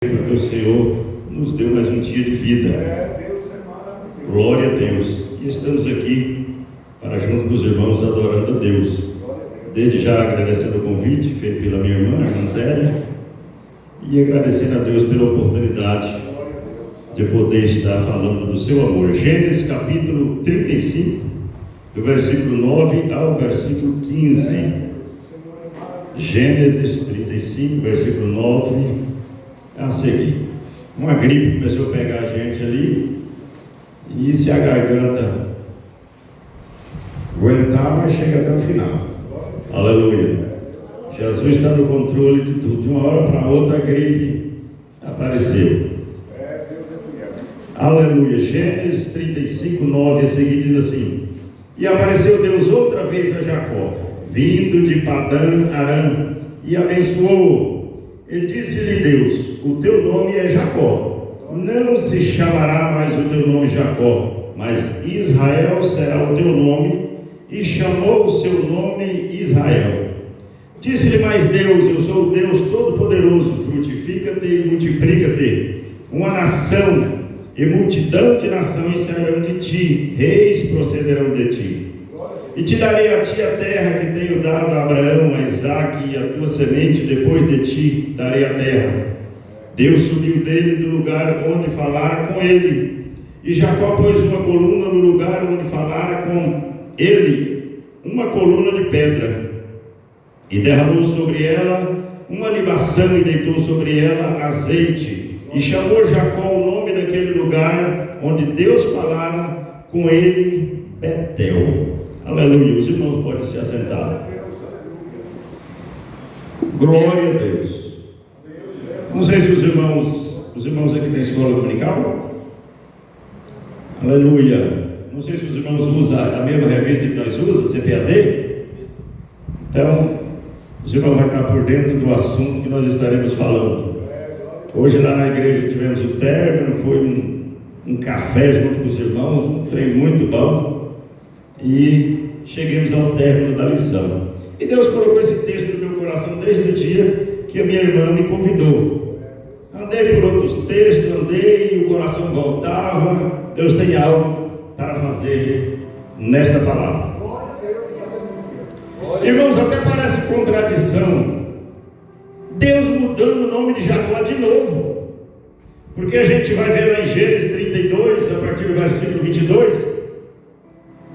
Porque o Senhor nos deu mais um dia de vida. Glória a Deus. E estamos aqui para, junto com os irmãos, adorando a Deus. Desde já agradecendo o convite feito pela minha irmã, a irmã Zélia, e agradecendo a Deus pela oportunidade de poder estar falando do seu amor. Gênesis capítulo 35, do versículo 9 ao versículo 15. Gênesis 35, versículo 9 a seguir. Uma gripe começou a pegar a gente ali, e se a garganta aguentar, mas chega até o final. Aleluia. Jesus está no controle de tudo. De uma hora para outra a gripe apareceu. Aleluia. Gênesis 35, 9 a seguir diz assim: E apareceu Deus outra vez a Jacó, vindo de Padã Arã, e abençoou-o. E disse-lhe Deus: O teu nome é Jacó, não se chamará mais o teu nome Jacó, mas Israel será o teu nome. E chamou o seu nome Israel. Disse-lhe mais Deus: Eu sou o Deus Todo-Poderoso, frutifica-te e multiplica-te. Uma nação e multidão de nações sairão de ti, reis procederão de ti. E te darei a ti a terra que tenho dado a Abraão, a Isaque e a tua semente depois de ti darei a terra. Deus subiu dele do lugar onde falara com ele, e Jacó pôs uma coluna no lugar onde falara com ele, uma coluna de pedra, e derramou sobre ela uma libação e deitou sobre ela azeite, e chamou Jacó o nome daquele lugar onde Deus falara com ele, Betel. Aleluia. Os irmãos podem se assentar. Glória a Deus. Não sei se os irmãos aqui têm escola dominical. Aleluia. Não sei se os irmãos usam a mesma revista que nós usamos, CPAD. Então, os irmãos vão estar por dentro do assunto que nós estaremos falando. Hoje lá na igreja tivemos o término, foi um café junto com os irmãos, um trem muito bom. E cheguemos ao término da lição. E Deus colocou esse texto no meu coração desde o dia que a minha irmã me convidou. Andei por outros textos, e o coração voltava. Deus tem algo para fazer nesta palavra. Irmãos, até parece contradição Deus mudando o nome de Jacó de novo, porque a gente vai ver lá em Gênesis 32, a partir do versículo 22,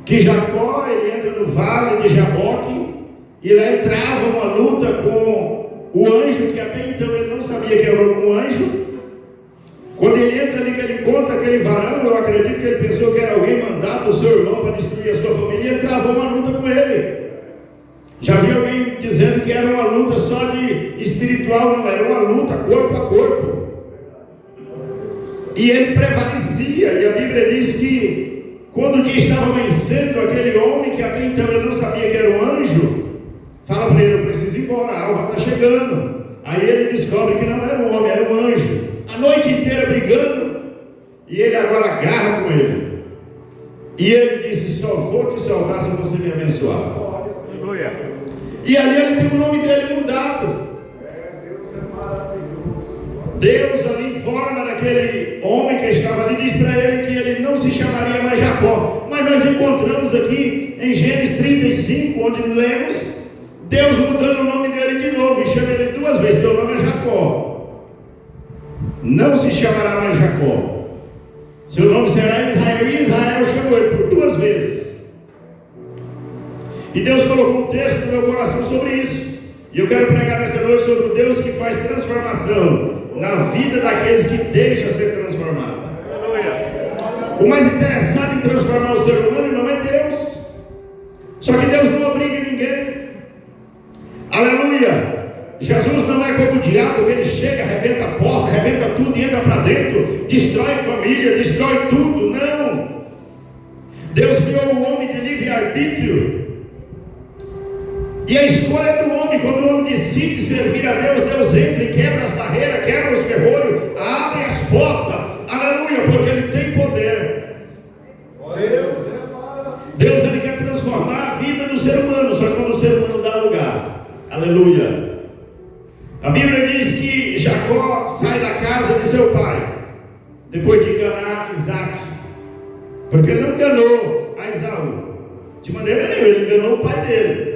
que Jacó ele entra no vale de Jaboque, e lá ele trava uma luta com o anjo, que até então ele não sabia que era um anjo. Quando ele entra ali, que ele encontra aquele varão, eu acredito que ele pensou que era alguém mandado do seu irmão para destruir a sua família, e ele travou uma luta com ele. Já vi alguém dizendo que era uma luta só de espiritual, não, era uma luta corpo a corpo. E ele prevalecia, e a Bíblia diz que quando o dia estava amanhecendo, aquele homem, que até então ele não sabia que era um anjo, fala para ele: Eu preciso ir embora, a alva está chegando. Aí ele descobre que não era um homem, era um anjo. A noite inteira brigando, e ele agora agarra com ele. E ele disse: Só vou te soltar se você me abençoar. Aleluia. E ali ele tem o nome dele mudado. Deus é maravilhoso. Deus ali informa daquele homem que estava ali, diz para ele que ele não se chamaria mais Jacó. Mas nós encontramos aqui em Gênesis 35, onde lemos Deus mudando o nome dele de novo, e chama ele duas vezes: Teu nome é Jacó. Não se chamará mais Jacó, seu nome será Israel. E Israel chamou ele por duas vezes. E Deus colocou um texto no meu coração sobre isso, e eu quero pregar nessa noite sobre o Deus que faz transformação na vida daqueles que deixam ser transformados. O mais interessado em transformar o ser humano não é Deus, só que Deus não obriga ninguém. Aleluia. Jesus não é como o diabo, que ele chega, arrebenta a porta, arrebenta tudo e entra para dentro, destrói família, destrói tudo. Não. Deus criou o homem de livre-arbítrio, e a escolha é do homem. Quando o homem decide servir a Deus, Deus entra e quebra as barreiras, quebra os ferrolhos, abre as portas. Aleluia, porque ele tem poder. Deus ele quer transformar a vida do ser humano, só que quando o ser humano dá lugar. Aleluia. A Bíblia diz que Jacó sai da casa seu pai, depois de enganar Isaac, porque ele não enganou a Esaú de maneira nenhuma, ele enganou o pai dele.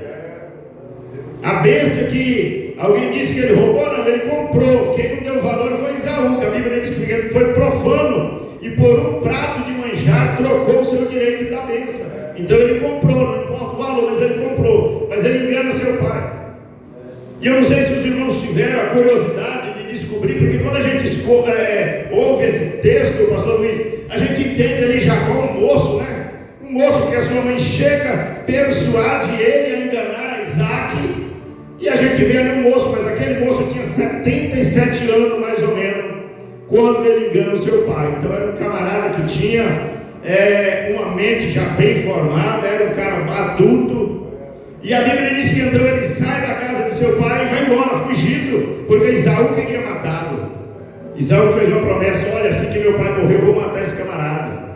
A bênção que alguém disse que ele roubou, não, ele comprou. Quem não deu valor foi Esaú, que a Bíblia diz que ele foi profano e por um prato de manjar trocou o seu direito da bênção. Então ele comprou, não importa o valor, mas ele comprou, mas ele engana seu pai. E eu não sei se os irmãos tiveram a curiosidade de descobrir, porque quando a gente ouve esse texto, pastor Luiz, a gente entende ali Jacó um moço, né? Um moço que a sua mãe chega, persuade ele a enganar a Isaac, e a gente vê ali um moço, mas aquele moço tinha 77 anos mais ou menos, quando ele engana o seu pai. Então era um camarada que tinha uma mente já bem formada, era um cara adulto, e a Bíblia diz que então ele sai da casa de seu pai e vai embora, fugido, porque Esaú queria matá-lo. Esaú fez uma promessa: olha, assim que meu pai morrer, eu vou matar esse camarada.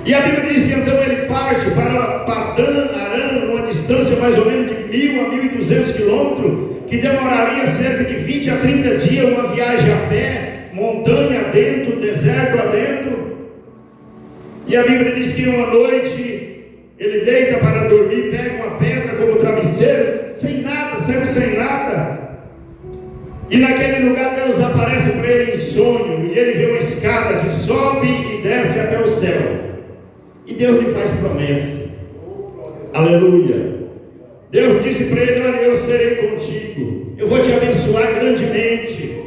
E a Bíblia diz que então ele parte para Padã Arã, numa distância mais ou menos de 1.000 a 1.200 quilômetros, que demoraria cerca de 20 a 30 dias, uma viagem a pé, montanha adentro, deserto adentro. E a Bíblia diz que uma noite ele deita para dormir, pega uma pedra como travesseiro, sem nada, serve sem nada. E naquele lugar Deus aparece para ele em sonho, e ele vê uma escada que sobe e desce até o céu. E Deus lhe faz promessa. Aleluia. Deus disse para ele: olha, eu serei contigo, eu vou te abençoar grandemente.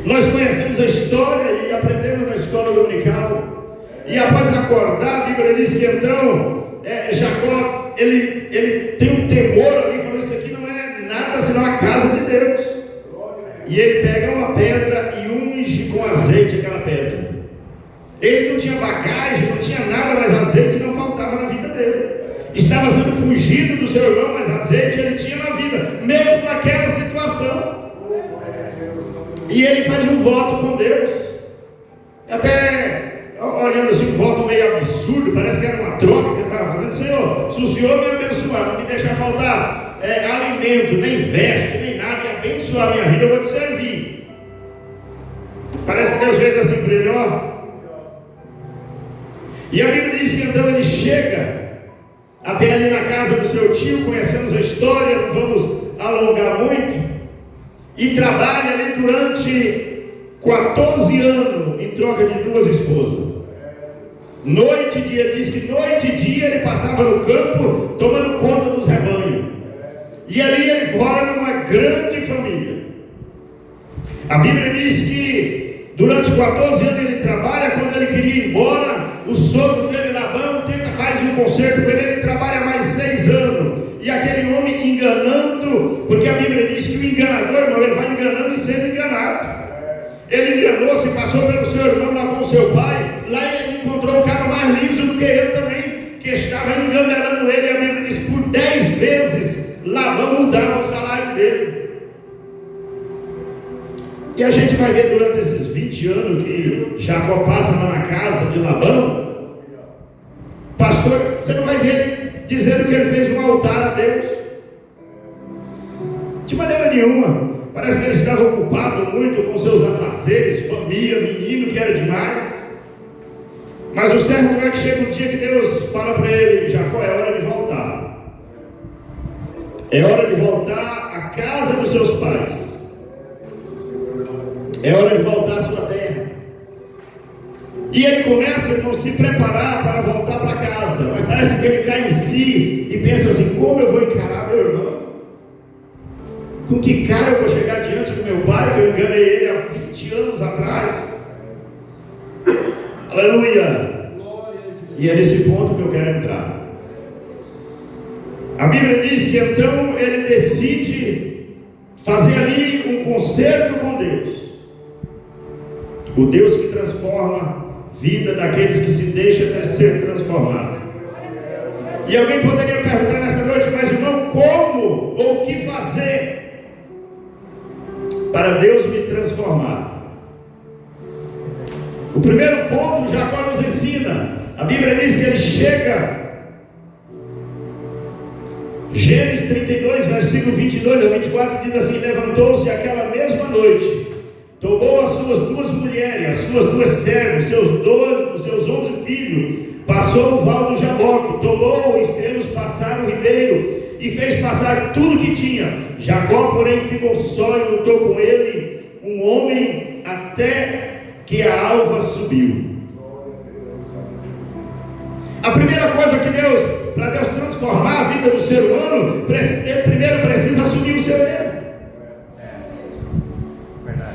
Nós conhecemos a história e aprendemos na escola dominical. E após acordar, a Bíblia diz que então Jacó, ele tem um temor ali, falou: isso aqui não é nada senão a casa de Deus. E ele pega uma pedra e unge com azeite aquela pedra. Ele não tinha bagagem, não tinha nada, mas azeite não faltava na vida dele. Estava sendo fugido do seu irmão, mas azeite ele tinha na vida, mesmo naquela situação. E ele faz um voto com Deus. Até olhando assim, um voto meio absurdo, parece que era uma troca que ele estava fazendo. Senhor, se o Senhor me abençoar, não me deixar faltar alimento, nem veste, nem nada, e abençoar a minha vida, eu vou te servir. Parece que Deus fez assim para ele, ó. E a Bíblia diz que então ele chega até ali na casa do seu tio, conhecemos a história, não vamos alongar muito, e trabalha ali durante 14 anos em troca de 2 esposas. Noite e dia, ele diz que noite e dia ele passava no campo tomando conta dos rebanhos, e ali ele forma uma grande família. A Bíblia diz que durante 14 anos ele trabalha. Quando ele queria ir embora, o sogro dele, Labão, faz um concerto com ele trabalha mais 6 anos, e aquele homem enganando, porque a Bíblia diz que o enganador, irmão, ele vai enganando e sendo enganado. Ele enganou-se, passou pelo seu irmão lá com o seu pai, lá ele encontrou um cara mais liso do que ele também, que estava enganando ele. A Bíblia diz que por 10 vezes Labão mudaram o salário dele. E a gente vai ver durante esses 20 anos que Jacó passa lá na casa de Labão. Pastor, você não vai ver ele dizendo que ele fez um altar a Deus, de maneira nenhuma. Parece que ele estava ocupado muito com seus afazeres, família, menino, que era demais. Mas o certo é que chega um dia que Deus fala para ele: Jacó, é hora de voltar. É hora de voltar à casa dos seus pais. É hora de voltar à sua terra. E ele começa a se preparar para voltar para casa. Mas parece que ele cai em si e pensa assim: como eu vou encarar meu irmão? Com que cara eu vou chegar diante do meu pai, que eu enganei ele há 20 anos atrás? Aleluia! E é nesse ponto que eu quero entrar. A Bíblia diz que então ele decide fazer ali um concerto com Deus. O Deus que transforma a vida daqueles que se deixam ser transformados. E alguém poderia perguntar nessa noite: mas irmão, como ou o que fazer para Deus me transformar? O primeiro ponto, Jacó nos ensina. A Bíblia diz que ele chega, Gênesis 32, versículo 22 a 24, diz assim: levantou-se aquela mesma noite tomou as suas 2 mulheres, as suas 2 servas, os seus 11 filhos, passou o val do Jaboque, tomou e fez passar o ribeiro, e fez passar tudo que tinha. Jacó, porém, ficou só e lutou com ele um homem até que a alva subiu. A primeira coisa que para Deus transformar a vida do ser humano, ele primeiro precisa assumir o seu erro.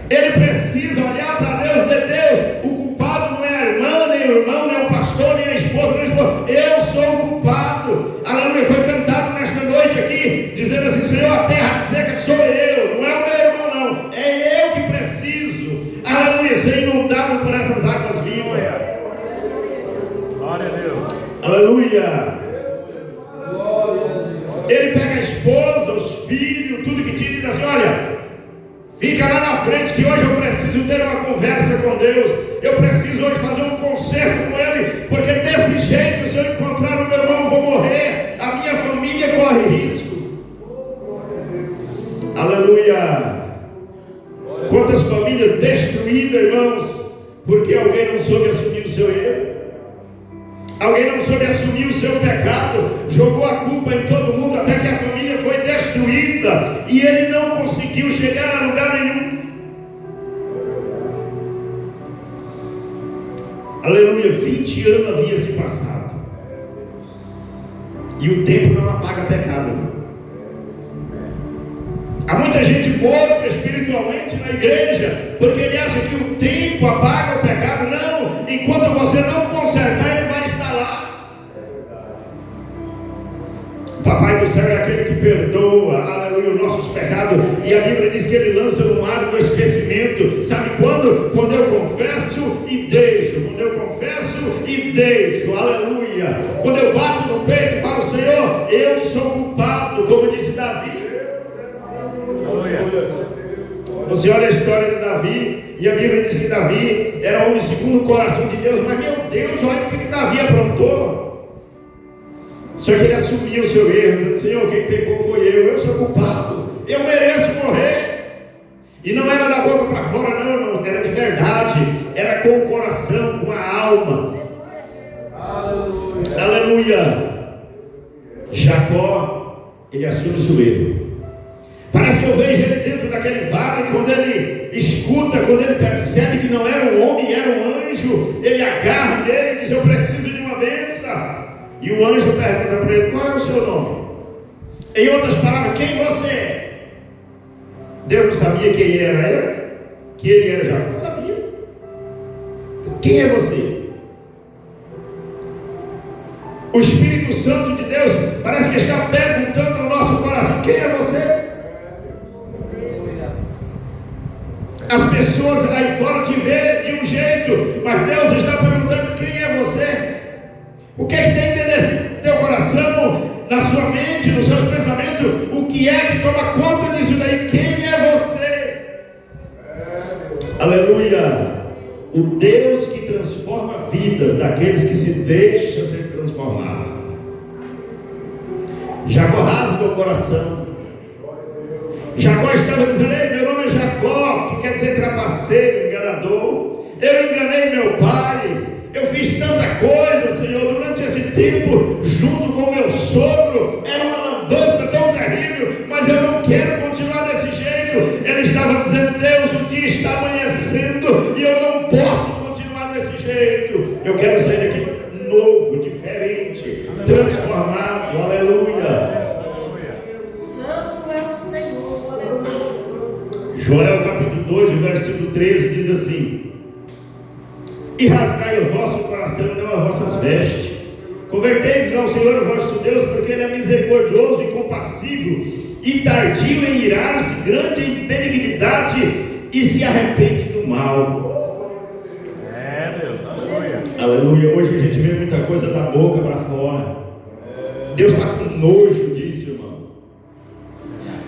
Ele precisa olhar para Deus e dizer: Deus, o culpado não é a irmã, nem o irmão, nem o pastor, nem a esposa, nem a esposa. Eu sou o culpado. Aleluia. Foi cantado nesta noite aqui, dizendo assim: Senhor, a terra seca sou eu, não é o meu irmão, não. É eu que preciso, aleluia, ser inundado por essas águas vivas. Glória a Deus. Aleluia. Ele pega a esposa, os filhos, tudo que tinha, e diz assim: olha, fica lá na frente que hoje eu preciso ter uma conversa com Deus. Eu preciso hoje fazer um concerto com Ele, porque desse jeito, se eu encontrar o meu irmão, eu vou morrer. A minha família corre risco. Aleluia. Quantas famílias destruídas, irmãos, porque alguém não soube assumir o seu erro. Alguém não soube assumir o seu pecado, jogou a culpa em todo mundo, até que a família foi destruída e ele não conseguiu chegar a lugar nenhum. Aleluia. 20 anos havia se passado e o tempo não apaga pecado. Há muita gente morta espiritualmente na igreja, porque ele acha que o tempo apaga o pecado. Não, enquanto você não consertar, ele vai estar lá. O Papai do céu é aquele que perdoa, aleluia, os nossos pecados, e a Bíblia diz que ele lança no mar do esquecimento. Sabe quando? Quando eu confesso e deixo, quando eu confesso e deixo, aleluia. Quando eu bato no peito e falo: Senhor, eu sou culpado, como disse Davi. Você olha a história de Davi, e a Bíblia diz que Davi era homem segundo o coração de Deus. Mas meu Deus, olha o que Davi aprontou. Só que ele assumiu o seu erro, dizendo: Senhor, quem pecou foi eu sou culpado, eu mereço morrer. E não era da boca para fora, não, irmão, era de verdade, era com o coração, com a alma. Aleluia. Aleluia. Jacó, ele assume o seu erro. Parece que eu vejo ele dentro daquele vale, quando ele escuta, quando ele percebe que não era um homem, era um anjo, ele agarra nele e diz: eu preciso de uma bênção. E o anjo pergunta para ele: qual é o seu nome? Em outras palavras, quem você é? Deus não sabia quem era ele, que ele era Jacó, sabia. Quem é você? O Espírito Santo de Deus parece que está perguntando no nosso coração: quem é você? As pessoas aí fora te veem de um jeito, mas Deus está perguntando: quem é você? O que é que tem dentro do teu coração, na sua mente, nos seus pensamentos? O que é que toma conta disso daí? Quem é você? Aleluia. O Deus que transforma vidas daqueles que se deixam ser transformados. Jacó rasga o coração. Jacó estava dizendo: ei, meu nome é Jacó, que quer dizer trapaceiro, enganador. Eu enganei meu pai, eu fiz tanta coisa, Senhor, durante esse tempo, junto com meu sogro, era uma lambança tão terrível, mas eu não quero continuar desse jeito. Ele estava dizendo: Deus, o dia está amanhecendo e eu não posso continuar desse jeito. Eu quero sair daqui novo, diferente, transformado. Aleluia. Joel capítulo 2, versículo 13 diz assim: e rasgai o vosso coração e não as vossas vestes, convertei-vos ao Senhor vosso Deus, porque Ele é misericordioso e compassivo e tardio em irar-se, grande em benignidade, e se arrepende do mal. Deus, aleluia. Aleluia. Hoje a gente vê muita coisa da boca para fora. Deus está com nojo disso, irmão.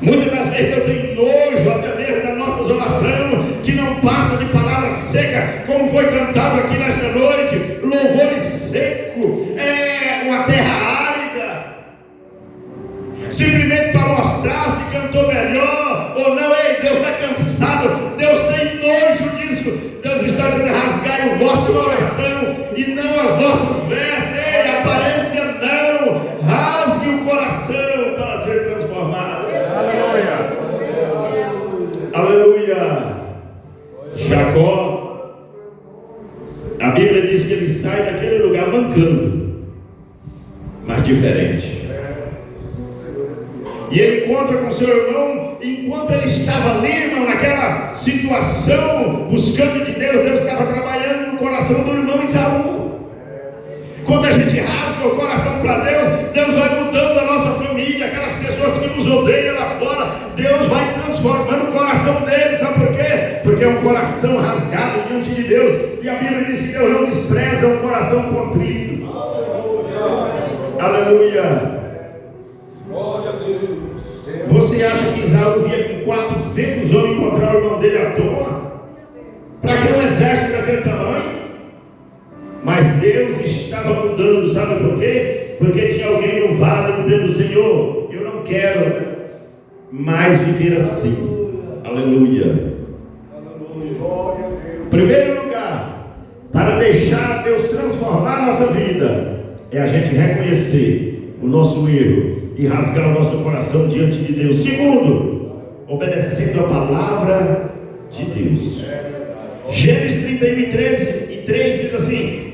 Muitas das vezes eu tenho nojo até mesmo da nossa oração, que não passa de palavra seca, como foi cantado aqui nesta noite. Louvor seco, uma terra árida, simplesmente para mostrar se cantou melhor ou não. Ei, Deus está cansado, Deus tem nojo Aleluia. Jacó, a Bíblia diz que ele sai daquele lugar mancando, mas diferente. E ele encontra com seu irmão, enquanto ele estava ali, irmão, naquela situação, buscando de Deus, Deus estava trabalhando no coração do irmão Esaú. Quando a gente rasga o coração para Deus, Deus vai mudando a nossa família, aquelas pessoas que nos odeiam lá fora, Deus vai transformando o coração deles, sabe por quê? Porque é um coração rasgado diante de Deus, e a Bíblia diz que Deus não despreza um coração contrito. Aleluia. Glória a Deus. Você acha que Esaú vinha com 400 homens encontrar o irmão dele à toa? Para que um exército daquele tamanho? Mas Deus estava mudando, sabe por quê? Porque tinha alguém no vale dizendo: Senhor, eu não quero mais viver assim. Aleluia. Primeiro lugar, para deixar Deus transformar a nossa vida, é a gente reconhecer o nosso erro e rasgar o nosso coração diante de Deus. Segundo, obedecendo a palavra de Deus. Gênesis 31:3 diz assim: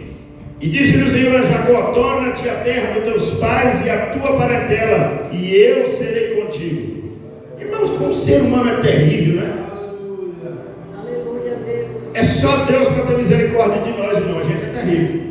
e disse-lhe o Senhor a Jacó: torna-te a terra dos teus pais e a tua parentela, e eu serei contigo. Irmãos, como o ser humano é terrível, né? Aleluia, Deus. É só Deus para ter misericórdia de nós, irmão. A gente é terrível.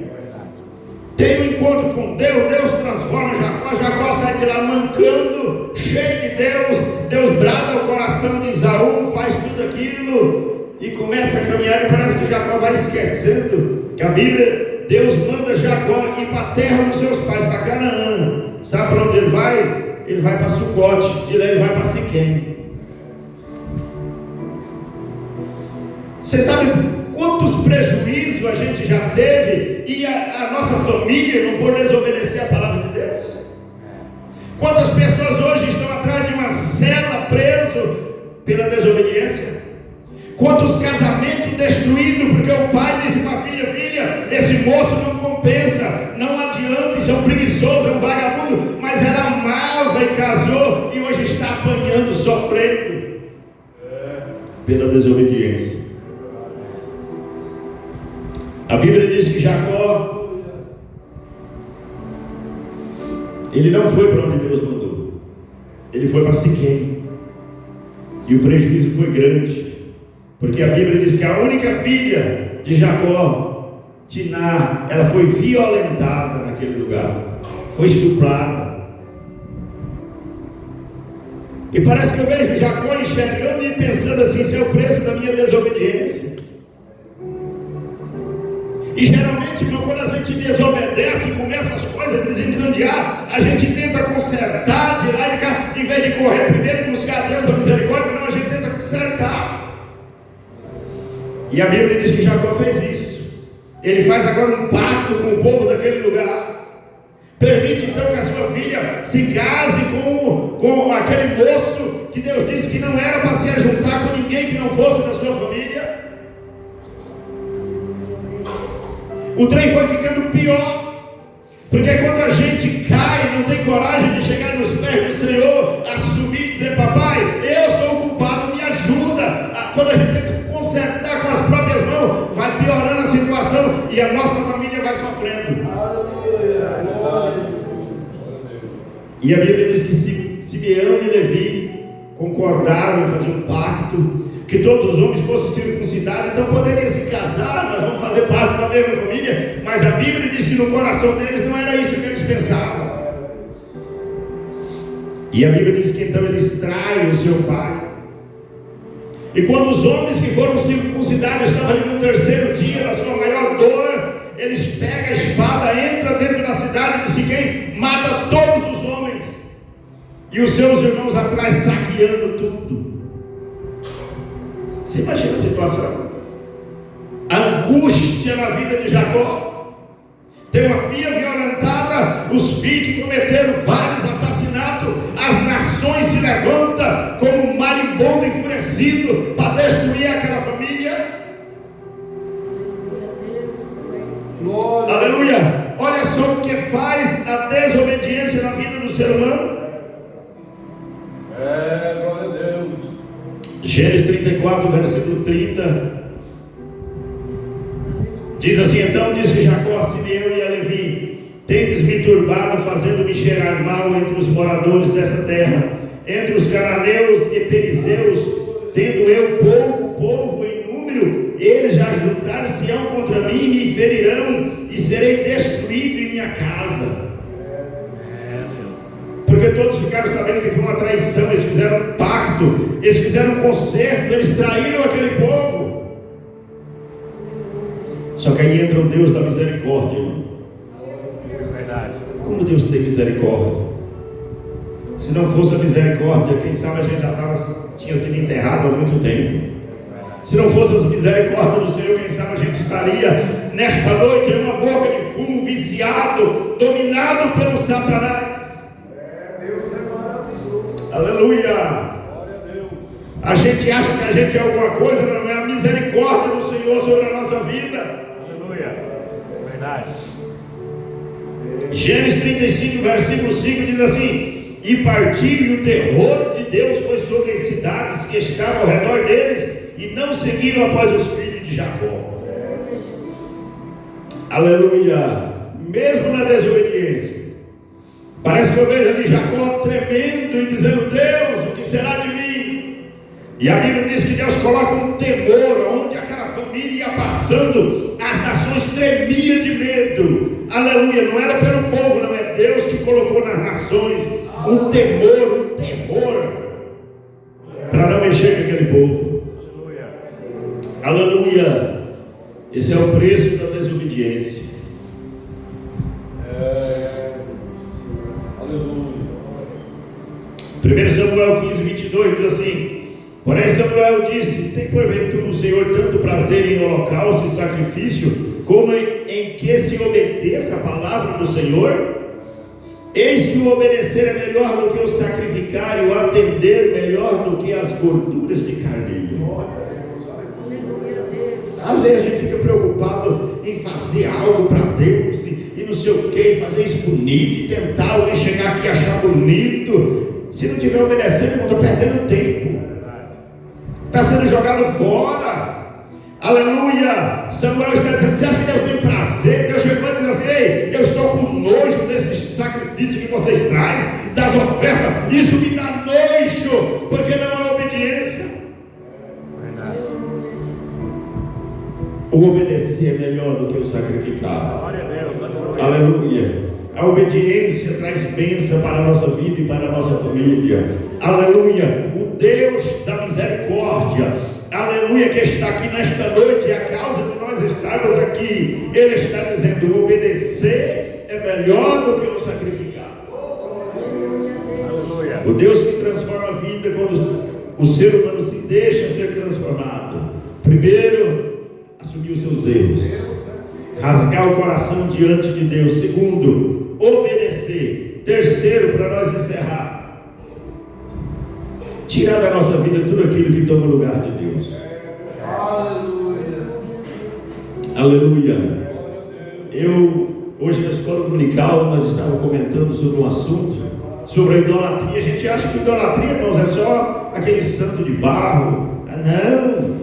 Tem um encontro com Deus, Deus transforma Jacó sai de lá mancando, cheio de Deus. Deus brada o coração de Esaú, faz tudo aquilo e começa a caminhar, e parece que Jacó vai esquecendo que a Bíblia, Deus manda Jacó ir para a terra dos seus pais, para Canaã. Sabe para onde ele vai? Ele vai para Sucote, de lá ele vai para Siquém. Você sabe quantos prejuízos a gente já teve, e a nossa família não por desobedecer a palavra de Deus? Quantas pessoas hoje estão atrás de uma cela preso pela desobediência? Quantos casamentos destruídos porque o pai disse para a filha: filha, esse moço não compensa, não adianta, isso é um preguiçoso, é um vagabundo, mas ela amava e casou, e hoje está apanhando, sofrendo pela desobediência. A Bíblia diz que Jacó, ele não foi para onde Deus mandou, ele foi para Siquém, e o prejuízo foi grande, porque a Bíblia diz que a única filha de Jacó, Tiná, ela foi violentada naquele lugar, foi estuprada. E parece que eu vejo Jacó enxergando e pensando assim: esse é o preço da minha desobediência. E geralmente, quando a gente desobedece e começa as coisas a desencandear, a gente tenta consertar, de lá e cá, em vez de correr primeiro e buscar a Deus a misericórdia, não, a gente tenta consertar. E a Bíblia diz que Jacó fez isso. Ele faz agora um pacto com o povo daquele lugar. Permite então que a sua filha se case com aquele moço que Deus disse que não era para se ajuntar com ninguém que não fosse da sua família. O trem foi ficando pior, porque quando a gente cai, não tem coragem de chegar nos pés do Senhor, assumir e dizer: papai, eu sou o culpado, me ajuda. Quando a gente tenta consertar com as próprias mãos, vai piorando a situação e a nossa família vai sofrendo. E a Bíblia diz que Simeão e Levi concordaram em fazer um pacto, que todos os homens fossem circuncidados, então poderiam se casar, nós vamos fazer parte da mesma família. Mas a Bíblia diz que no coração deles não era isso que eles pensavam. E a Bíblia diz que então eles traem o seu pai. E quando os homens que foram circuncidados estavam ali no terceiro dia da sua maior dor, eles pegam a espada, entram dentro da cidade de Siquém, mata todos os homens, e os seus irmãos atrás saqueando tudo. Você imagina a situação, a angústia na vida de Jacó. Tem uma filha violentada, os filhos que cometeram vários assassinatos, as nações se levantam como um marimbondo enfurecido para destruir aquela família. Glória. Aleluia! Olha só o que faz a desobediência na vida do ser humano. Glória a Deus. Gênesis 34, versículo 30. Diz assim: então disse Jacó a Simeão e a Levi: tendes me turbado, fazendo-me cheirar mal entre os moradores dessa terra, entre os cananeus e perizeus, tendo eu pouco povo em número, eles já juntar-se-ão contra mim e me ferirão, e serei destruído em minha casa. Porque todos ficaram sabendo que foi uma traição, eles fizeram um pacto, eles fizeram um concerto, eles traíram aquele povo. Só que aí entra o Deus da misericórdia, irmão. Verdade. Como Deus tem misericórdia? Se não fosse a misericórdia, quem sabe a gente já tinha sido enterrado há muito tempo. Se não fosse as misericórdias do Senhor, quem sabe a gente estaria nesta noite em uma boca de fumo, viciado, dominado pelo Satanás. Deus é maravilhoso. Aleluia! A gente acha que a gente é alguma coisa, não é a misericórdia do Senhor sobre a nossa vida. Aleluia. Verdade. Gênesis 35, versículo 5 diz assim: e partiram, e o terror de Deus foi sobre as cidades que estavam ao redor deles, e não seguiram após os filhos de Jacó. Aleluia! Mesmo na desobediência, parece que eu vejo ali Jacó tremendo e dizendo: Deus, o que será de mim? E a Bíblia diz que Deus coloca um temor, onde aquela família ia passando, as nações tremiam de medo. Aleluia! Não era pelo povo, não, é Deus que colocou nas nações um temor, para não mexer com aquele povo. Aleluia. Aleluia! Esse é o preço da desobediência. Aleluia. 1 Samuel 15, 22 diz assim: porém Samuel disse: tem porventura o Senhor tanto prazer em holocausto e sacrifício, como em que se obedeça a palavra do Senhor? Eis que o obedecer é melhor do que o sacrificar, e o atender melhor do que as gorduras de carneiro. Às vezes a gente fica preocupado em fazer algo para Deus, e não sei o que, fazer isso bonito, e tentar alguém chegar aqui e achar bonito. Se não estiver obedecendo, está perdendo tempo, está sendo jogado fora. Aleluia! Samuel está dizendo: você acha que Deus tem prazer? Deus chegou e diz assim: ei, eu estou com nojo desses sacrifícios que vocês trazem, das ofertas. Isso me dá nojo, porque não há obediência. O obedecer é melhor do que o sacrificar. Glória a Deus. Aleluia! A obediência traz bênção para a nossa vida e para a nossa família. Aleluia! O Deus da misericórdia, aleluia, que está aqui nesta noite, e a causa de nós estarmos aqui, Ele está dizendo: o obedecer é melhor do que o sacrificar. Aleluia. O Deus que transforma a vida, quando o ser humano se deixa ser transformado, primeiro, assumir os seus erros, rasgar o coração diante de Deus. Segundo, obedecer. Terceiro, para nós encerrar, tirar da nossa vida tudo aquilo que toma o lugar de Deus. Aleluia. Hoje na escola dominical, nós estávamos comentando sobre um assunto, sobre a idolatria. A gente acha que idolatria, irmãos, é só aquele santo de barro. Não,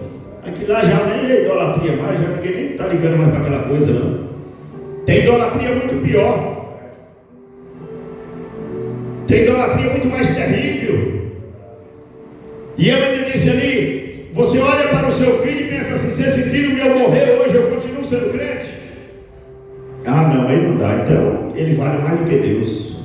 aquilo lá já nem é idolatria mais, já ninguém nem está ligando mais para aquela coisa, não. Tem idolatria muito pior. Tem idolatria muito mais terrível. E eu ainda disse ali: você olha para o seu filho e pensa assim: se esse filho meu morrer hoje, eu continuo sendo crente? Ah, não, aí não dá. Então ele vale mais do que Deus.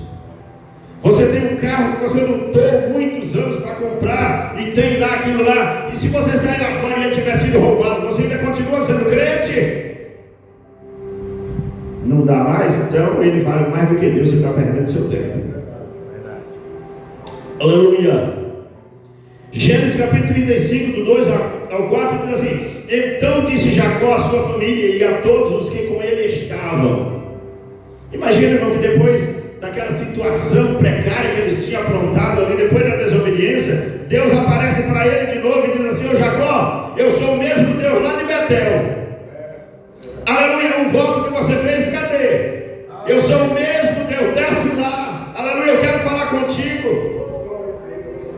Você tem um carro que você lutou muitos anos para comprar, e tem lá aquilo lá, e se você sair lá fora e ele tiver sido roubado, você ainda continua sendo crente? Não dá mais, então ele vale mais do que Deus. Você está perdendo seu tempo. Aleluia. Gênesis capítulo 35, do 2 ao 4 diz assim: então disse Jacó à sua família e a todos os que com ele estavam. Imagina, irmão, que depois daquela situação precária que eles tinham aprontado ali, depois da desobediência, Deus aparece para ele de novo e diz assim: ô Jacó, eu sou o mesmo Deus lá de Betel. Aleluia, o voto que você fez, cadê? Eu sou o mesmo Deus, desce lá. Aleluia, eu quero falar contigo.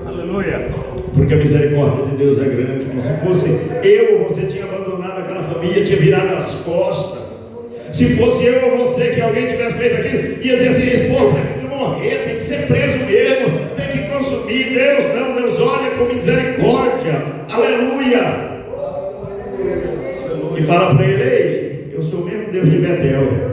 Aleluia. Porque a misericórdia de Deus é grande. irmão. Se fosse eu ou você, tinha abandonado aquela família, tinha virado as costas. Se fosse eu ou você, que alguém tivesse feito aquilo, ia dizer assim: esse povo precisa morrer, tem que ser preso mesmo, tem que consumir. Deus não, Deus olha com misericórdia. Aleluia. E fala para ele: ei, eu sou o mesmo Deus de Betel.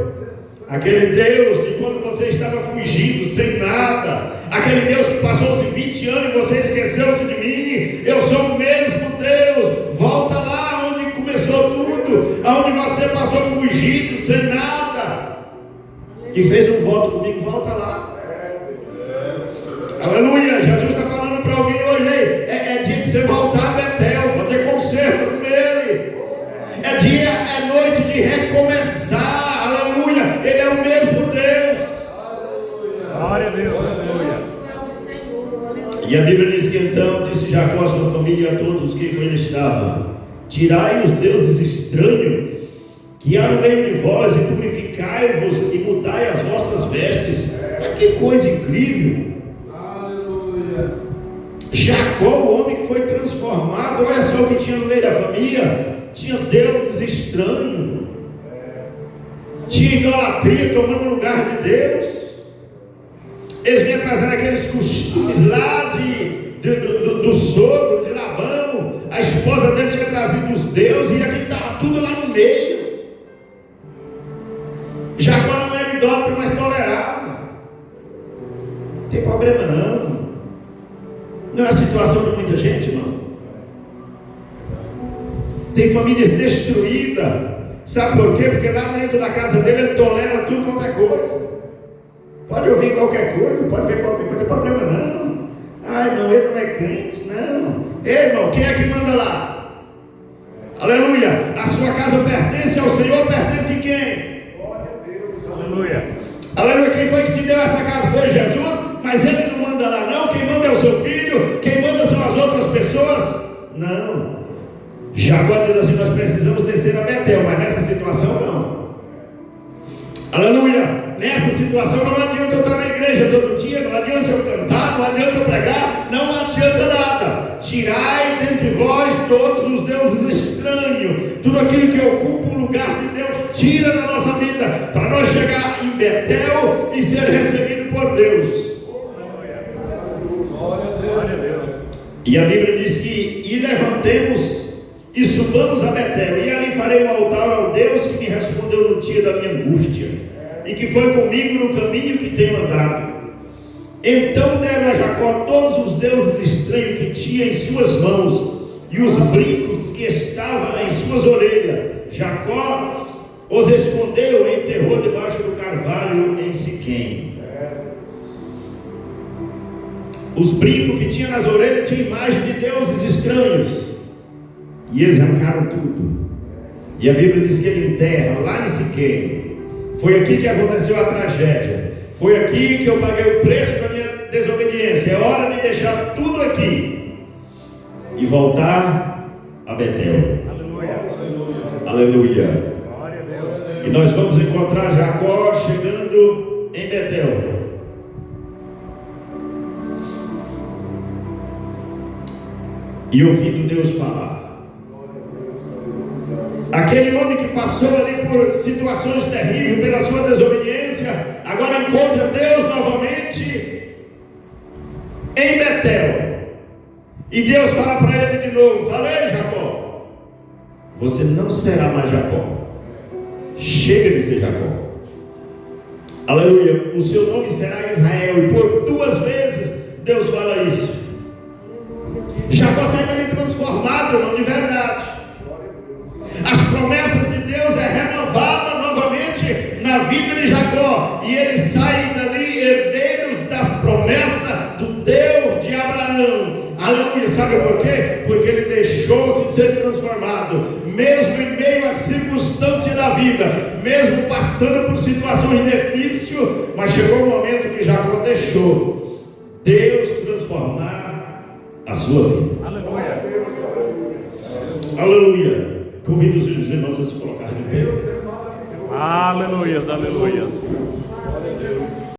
Aquele Deus de quando você estava fugindo, sem nada. Aquele Deus que passou-se 20 anos e você esqueceu-se de mim. Eu sou o mesmo Deus. Volta lá onde começou tudo, aonde você passou fugido, sem nada, e fez um voto comigo. Volta lá. Aleluia. Jesus está falando para alguém hoje: é dia de você voltar a Betel, fazer concerto com ele. É noite de recomeçar. Aleluia. Ele é o mesmo Deus. Glória a Deus. Aleluia. E a Bíblia diz que então disse Jacó à sua família e a todos os que com ele estavam: tirai os deuses estranhos que há no meio de vós, e purificai-vos e mudai as vossas vestes. Que coisa incrível. Aleluia. Jacó, o homem que foi transformado, olha só o que tinha no meio da família. Tinha deuses estranhos, tinha idolatria tomando lugar de Deus. Eles vinham trazendo aqueles costumes lá do sogro, de Labão. A esposa dele tinha trazido os deuses, e aqui estava tudo lá no meio. Jacó não era idólatra, mas tolerava. Não tem problema não. Não é a situação de muita gente, irmão. Tem famílias destruídas. Sabe por quê? Porque lá dentro da casa dele ele tolera tudo quanto é coisa. Pode ouvir qualquer coisa, pode ver qualquer coisa, não tem problema não. Ai, não, ele não é crente, não. Ei, irmão, quem é que manda lá? Aleluia. A sua casa pertence ao Senhor, pertence em quem? Glória a Deus. Aleluia. Aleluia. Quem foi que te deu essa casa? Foi Jesus, mas ele não manda lá não. Quem manda é o seu filho, quem manda são as outras pessoas. Não. Jacó diz assim: nós precisamos descer a Betel, mas nessa situação não. Aleluia. Nessa situação não adianta eu estar na igreja todo dia, não adianta eu cantar, não adianta eu pregar, não adianta nada. Tirai dentre vós todos os deuses estranhos, tudo aquilo que ocupa o lugar de Deus, tira da nossa vida, para nós chegar em Betel e ser recebido por Deus. Glória a Deus. E a Bíblia diz que: e levantemos e subamos a Betel, e ali farei um altar ao Deus que me respondeu no dia da minha angústia, e que foi comigo no caminho que tenho andado. Então deram a Jacó todos os deuses estranhos que tinha em suas mãos, e os brincos que estavam em suas orelhas. Jacó os escondeu e enterrou debaixo do carvalho em Siquém. Os brincos que tinha nas orelhas tinham imagem de deuses estranhos, e eles arrancaram tudo. E a Bíblia diz que ele enterra lá em Siquém. Foi aqui que aconteceu a tragédia. Foi aqui que eu paguei o preço da minha desobediência. É hora de deixar tudo aqui e voltar a Betel. Aleluia. Aleluia. Glória a Deus. E nós vamos encontrar Jacó chegando em Betel. E ouvindo Deus falar. Aquele homem que passou ali por situações terríveis pela sua desobediência, agora encontra Deus novamente em Betel. E Deus fala para ele de novo: falei, Jacó, você não será mais Jacó. Chega de ser Jacó. Aleluia. O seu nome será Israel. E por 2 vezes Deus fala isso. Jacó sai dali transformado, irmão, de verdade. As promessas de Deus é renovada novamente na vida de Jacó, e ele sai dali herdeiros das promessas do Deus de Abraão. Aleluia. Sabe por quê? Porque ele deixou-se ser transformado, mesmo em meio às circunstâncias da vida, mesmo passando por situações difíceis, mas chegou o momento que Jacó deixou Deus transformar a sua vida. Aleluia. Aleluia. Convido os irmãos a se colocar de pé. Aleluia. Aleluia.